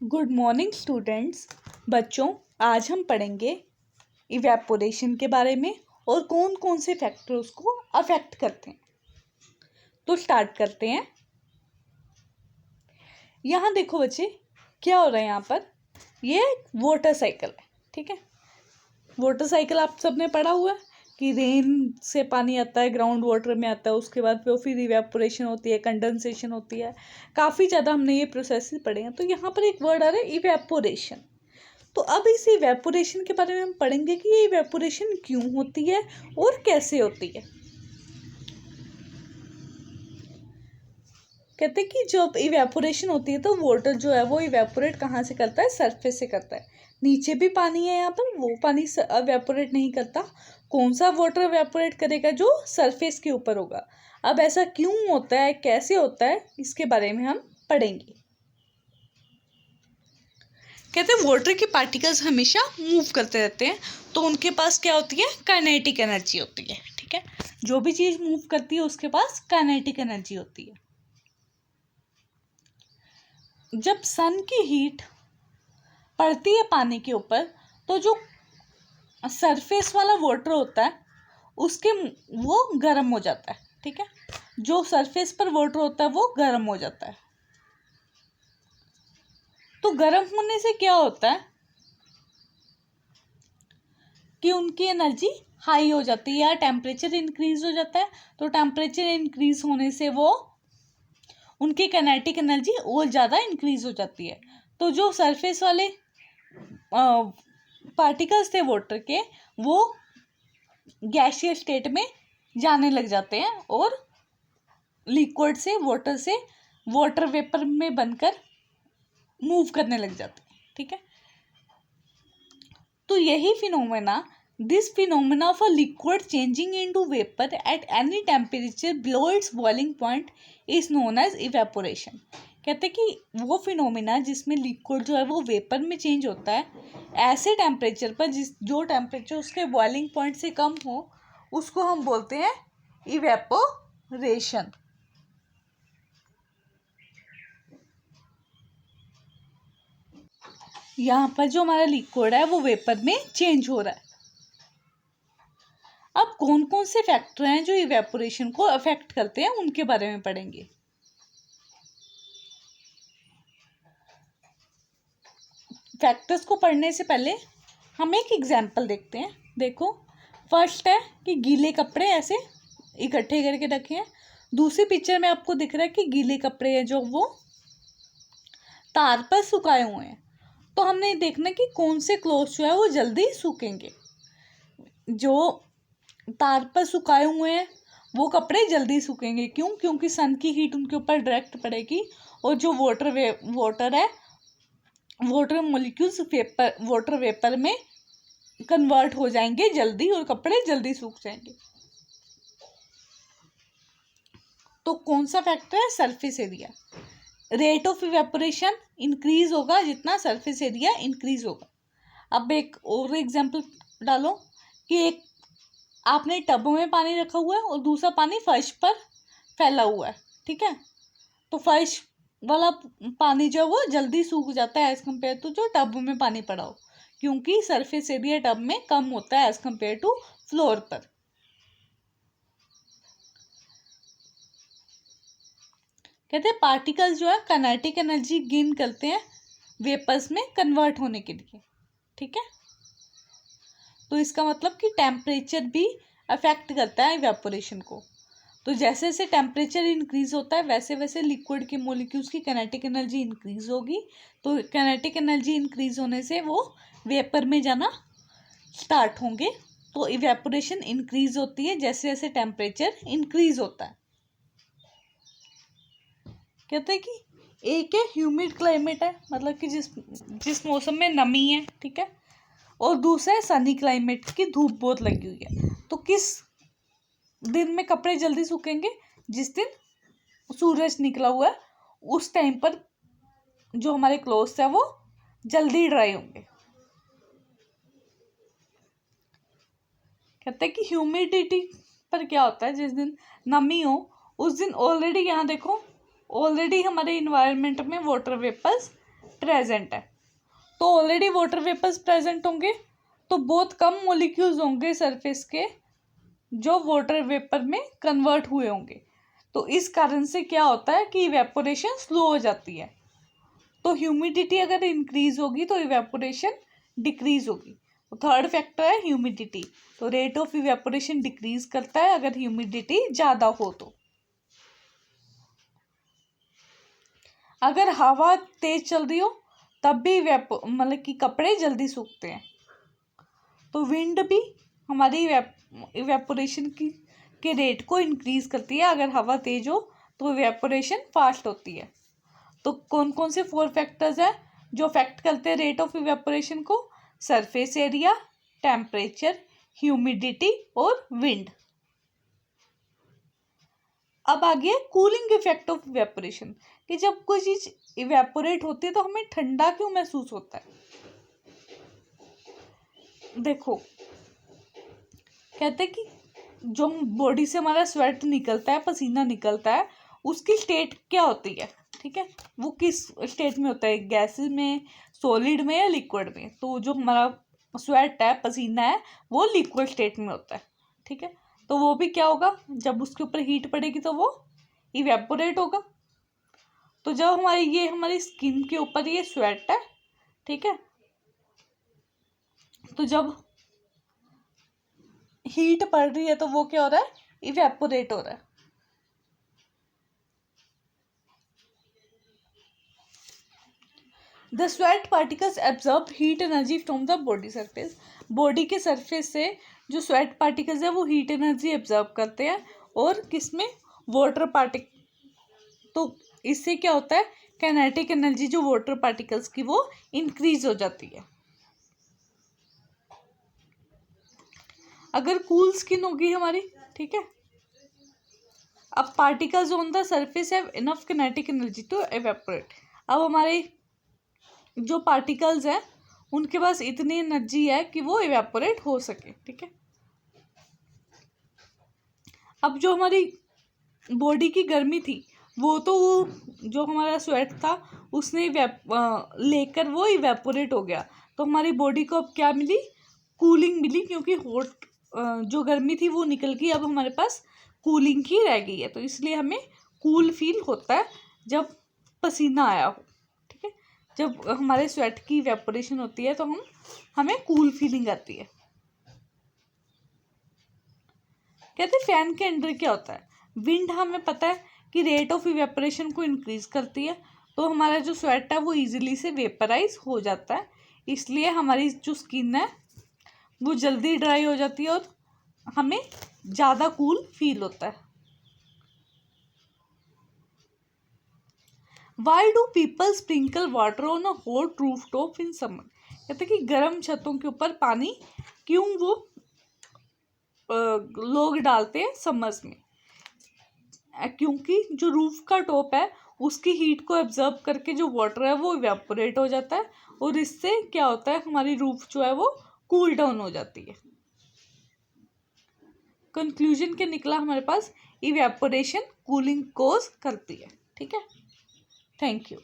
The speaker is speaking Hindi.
Good morning students. बच्चों, आज हम पढ़ेंगे इवेपोरेशन के बारे में और कौन कौन से फैक्टर उसको अफेक्ट करते हैं। तो स्टार्ट करते हैं। यहाँ देखो बच्चे, क्या हो रहा है यहाँ पर। ये वाटर साइकिल है, ठीक है। वाटर साइकिल आप सबने पढ़ा हुआ है कि रेन से पानी आता है, ग्राउंड वाटर में आता है, उसके बाद फिर इवेपोरेशन होती है, कंडेंसेशन होती है। काफ़ी ज़्यादा हमने ये प्रोसेसेस पढ़े हैं। तो यहाँ पर एक वर्ड आ रहा है इवेपोरेशन। तो अब इस इवेपोरेशन के बारे में हम पढ़ेंगे कि ये इवेपोरेशन क्यों होती है और कैसे होती है। कहते हैं कि जब इवेपोरेशन होती है तो वाटर जो है वो इवेपोरेट कहाँ से करता है, सरफेस से करता है। नीचे भी पानी है यहाँ पर, वो पानी इवेपोरेट नहीं करता। कौन सा वाटर इवेपोरेट करेगा? जो सरफेस के ऊपर होगा। अब ऐसा क्यों होता है, कैसे होता है, इसके बारे में हम पढ़ेंगे। कहते हैं वाटर के पार्टिकल्स हमेशा मूव करते रहते हैं, तो उनके पास क्या होती है, काइनेटिक एनर्जी होती है, ठीक है। जो भी चीज़ मूव करती है उसके पास काइनेटिक एनर्जी होती है। जब सन की हीट पड़ती है पानी के ऊपर, तो जो सरफेस वाला वाटर होता है उसके वो गर्म हो जाता है, ठीक है। जो सरफेस पर वाटर होता है वो गर्म हो जाता है। तो गर्म होने से क्या होता है कि उनकी एनर्जी हाई हो जाती है या टेम्परेचर इंक्रीज हो जाता है। तो टेम्परेचर इंक्रीज होने से वो उनकी काइनेटिक एनर्जी और ज़्यादा इंक्रीज हो जाती है। तो जो सरफेस वाले पार्टिकल्स थे वाटर के, वो गैसियस स्टेट में जाने लग जाते हैं और लिक्विड से वाटर वेपर में बनकर मूव करने लग जाते हैं, ठीक है। तो यही this phenomena of a liquid changing into vapour at any temperature below its boiling point is known as evaporation. कहते हैं कि वो फिनोमेना जिसमें लिक्विड जो है वो वेपर में चेंज होता है ऐसे टेम्परेचर पर जो टेम्परेचर उसके बॉइलिंग पॉइंट से कम हो, उसको हम बोलते हैं इवेपोरेशन। यहाँ पर जो हमारा लिक्विड है वो वेपर में चेंज हो रहा है। अब कौन कौन से फैक्टर हैं जो इवेपोरेशन को अफेक्ट करते हैं, उनके बारे में पढ़ेंगे। फैक्टर्स को पढ़ने से पहले हम एक एग्जाम्पल देखते हैं। देखो, फर्स्ट है कि गीले कपड़े ऐसे इकट्ठे करके रखे हैं। दूसरी पिक्चर में आपको दिख रहा है कि गीले कपड़े हैं जो वो तार पर सुखाए हुए हैं। तो हमने देखना कि कौन से क्लोथ्स जो है वो जल्दी सूखेंगे। जो तार पर सुखाए हुए हैं वो कपड़े जल्दी सूखेंगे। क्यों? क्योंकि सन की हीट उनके ऊपर डायरेक्ट पड़ेगी और जो वाटर है, वाटर मॉलिक्यूल्स वाटर वेपर में कन्वर्ट हो जाएंगे जल्दी और कपड़े जल्दी सूख जाएंगे। तो कौन सा फैक्टर है? Surface area. Rate of evaporation increase होगा जितना सरफेस एरिया इंक्रीज होगा। अब एक और एग्जांपल डालो कि एक आपने टब में पानी रखा हुआ है और दूसरा पानी फर्श पर फैला हुआ है, ठीक है। तो फर्श वाला पानी जो है वो जल्दी सूख जाता है एज कम्पेयर टू जो टब में पानी पड़ा हो, क्योंकि सरफेस एरिया टब में कम होता है एज कम्पेयर टू फ्लोर पर। कहते हैं पार्टिकल्स जो है काइनेटिक एनर्जी गेन करते हैं वेपर्स में कन्वर्ट होने के लिए, ठीक है। तो इसका मतलब कि टेम्परेचर भी अफेक्ट करता है इवेपोरेशन को। तो जैसे जैसे टेम्परेचर इंक्रीज होता है वैसे वैसे लिक्विड के मॉलिक्यूल्स की काइनेटिक एनर्जी इंक्रीज होगी। तो काइनेटिक एनर्जी इंक्रीज होने से वो वेपर में जाना स्टार्ट होंगे। तो इवेपोरेशन इंक्रीज होती है जैसे जैसे टेम्परेचर इंक्रीज होता है। कहते हैं कि एक है ह्यूमिड क्लाइमेट है, मतलब कि जिस मौसम में नमी है, ठीक है। और दूसरा है सनी क्लाइमेट की धूप बहुत लगी हुई है। तो किस दिन में कपड़े जल्दी सूखेंगे? जिस दिन सूरज निकला हुआ है उस टाइम पर जो हमारे क्लोथ्स है वो जल्दी ड्राई होंगे। कहते हैं कि ह्यूमिडिटी पर क्या होता है, जिस दिन नमी हो उस दिन ऑलरेडी यहाँ देखो, ऑलरेडी हमारे इन्वायरमेंट में वाटर वेपर्स प्रेजेंट है, तो ऑलरेडी वाटर वेपर्स प्रेजेंट होंगे, तो बहुत कम मॉलिक्यूल्स होंगे सरफेस के जो वाटर वेपर में कन्वर्ट हुए होंगे। तो इस कारण से क्या होता है कि इवेपोरेशन स्लो हो जाती है। तो ह्यूमिडिटी अगर इंक्रीज होगी तो इवेपोरेशन डिक्रीज होगी। तो थर्ड फैक्टर है ह्यूमिडिटी, तो रेट ऑफ इवेपोरेशन डिक्रीज करता है अगर ह्यूमिडिटी ज़्यादा हो तो। अगर हवा तेज चल रही हो तब भी मतलब कि कपड़े जल्दी सूखते हैं। तो विंड भी हमारी इवेपोरेशन के रेट को इंक्रीज करती है। अगर हवा तेज हो तो इवेपोरेशन फास्ट होती है। तो कौन कौन से 4 फैक्टर्स हैं जो अफेक्ट करते हैं रेट ऑफ इवेपोरेशन को? सरफेस एरिया, टेम्परेचर, ह्यूमिडिटी और विंड। अब आ गया कूलिंग इफेक्ट ऑफ इवेपोरेशन, कि जब कोई चीज इवेपोरेट होती है तो हमें ठंडा क्यों महसूस होता है। देखो, कहते हैं कि जो बॉडी से हमारा स्वेट निकलता है, पसीना निकलता है, उसकी स्टेट क्या होती है, ठीक है, वो किस स्टेट में होता है, गैसेस में, सॉलिड में या लिक्विड में। तो जो हमारा स्वेट है, पसीना है, वो लिक्विड स्टेट में होता है, ठीक है। तो वो भी क्या होगा, जब उसके ऊपर हीट पड़ेगी तो वो इवेपोरेट होगा। तो जब हमारी स्किन के ऊपर ये स्वेट है, ठीक है, तो जब हीट पड़ रही है तो वो क्या हो रहा है, इवेपोरेट हो रहा है। The sweat particles absorb heat energy from the body surface. Body के सरफेस से जो स्वेट पार्टिकल्स है वो हीट एनर्जी एब्जॉर्ब करते हैं, और किसमें, वाटर पार्टिकल। तो इससे क्या होता है, काइनेटिक एनर्जी जो वाटर पार्टिकल्स की वो इंक्रीज हो जाती है। अगर कूल स्किन होगी हमारी, ठीक है, अब particles on the surface have enough kinetic energy to evaporate. अब हमारे जो पार्टिकल्स हैं उनके पास इतनी एनर्जी है कि वो इवेपोरेट हो सके, ठीक है। अब जो हमारी बॉडी की गर्मी थी वो तो जो हमारा स्वेट था उसने लेकर वो इवेपोरेट हो गया। तो हमारी बॉडी को अब क्या मिली, कूलिंग मिली, क्योंकि हॉट जो गर्मी थी वो निकल गई, अब हमारे पास कूलिंग ही रह गई है। तो इसलिए हमें कूल फील होता है जब पसीना आया हो, ठीक है। जब हमारे स्वेट की इवेपोरेशन होती है तो हमें कूल फीलिंग आती है। कहते हैं फैन के अंदर क्या होता है, विंड हमें पता है कि रेट ऑफ इवेपोरेशन को इंक्रीज करती है, तो हमारा जो स्वेट है वो इजीली से वेपराइज हो जाता है, इसलिए हमारी जो स्किन है वो जल्दी ड्राई हो जाती है और हमें ज़्यादा कूल फील होता है। Why do people sprinkle water on a hot roof top in summer. कहते हैं कि गर्म छतों के ऊपर पानी क्यों वो लोग डालते हैं समर्स में, क्योंकि जो रूफ का टॉप है उसकी हीट को एब्जॉर्ब करके जो वाटर है वो इवेपोरेट हो जाता है, और इससे क्या होता है, हमारी रूफ जो है वो कूल डाउन हो जाती है। कंक्लूजन के निकला हमारे पास, इवेपोरेशन कूलिंग कोज करती है, ठीक है। Thank you.